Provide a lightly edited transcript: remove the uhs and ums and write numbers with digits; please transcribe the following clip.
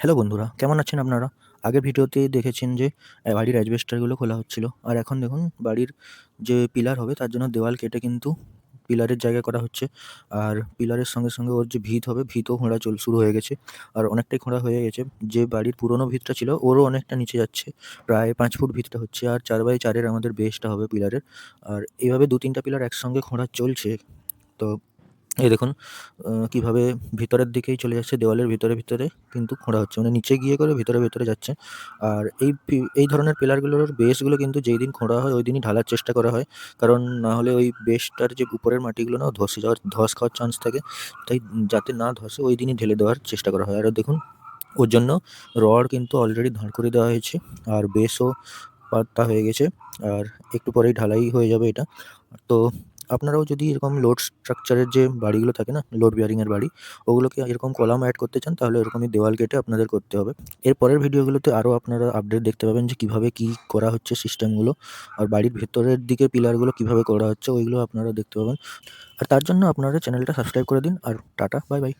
Hello বন্ধুরা, কেমন আছেন আপনারা? আগের ভিডিওতে দেখেছেন যে বাড়ির অ্যাজবেস্টারগুলো খোলা হচ্ছিল। আর এখন দেখুন বাড়ির যে পিলার হবে তার জন্য দেওয়াল কেটে কিন্তু পিলারের জায়গা করা হচ্ছে। আর পিলারের সঙ্গে, সঙ্গে ওর যে ভিত হবে, ভিতও খোঁড়া শুরু হয়ে গেছে। আর অনেকটাই খোঁড়া হয়ে গেছে। যে বাড়ির পুরনো ভিতটা ছিল ওরও অনেকটা নিচে যাচ্ছে। প্রায় ৫ ফুট ভিতটা হচ্ছে। আর ৪x৪ এর আমাদের বেসটা হবে পিলারের। আর এভাবে ২-৩ টা পিলার একসঙ্গে খোঁড়া চলছে। তো এই দেখুন কিভাবে ভিতরের দিকেই চলে যাচ্ছে দেওয়ালের ভিতরে, ভিতরে কিন্তু খোঁড়া হচ্ছে। মানে নিচে গিয়ে করে ভিতরে, ভিতরে যাচ্ছে। আর এই ধরনের পিলারগুলোর বেসগুলো কিন্তু যেইদিন খোঁড়া হয় ওইদিনই ঢালার চেষ্টা করা হয়। কারণ না হলে ওই বেসটার যে উপরের মাটিগুলো না ধস খাওয়ার চান্স থাকে। তাই যাতে না ধসে ওইদিনই ঢেলে দেওয়ার চেষ্টা করা হয়। আর দেখুন ওর জন্য রড কিন্তু অলরেডি দাঁড় করিয়ে দেওয়া হয়েছে। আর বেসও পাতা হয়ে গেছে। আর একটু পরেই ঢালাই হয়ে যাবে এটা। তো আপনারাও যদি এরকম লোড স্ট্রাকচারের যে বাড়িগুলো থাকে না, লোড বেয়ারিং এর বাড়ি, ওগুলোকে এরকম কলাম এড করতে চান তাহলে এরকমই দেওয়াল কেটে আপনাদের করতে হবে। এর পরের ভিডিওগুলোতে আরও আপনারা আপডেট দেখতে পাবেন যে কিভাবে কি করা হচ্ছে সিস্টেমগুলো। আর বাড়ির ভেতরের দিকে পিলারগুলো কিভাবে করা হচ্ছে ওইগুলো আপনারা দেখতে পাবেন। আর তার জন্য আপনারা চ্যানেলটা সাবস্ক্রাইব করে দিন। আর টাটা, বাই বাই।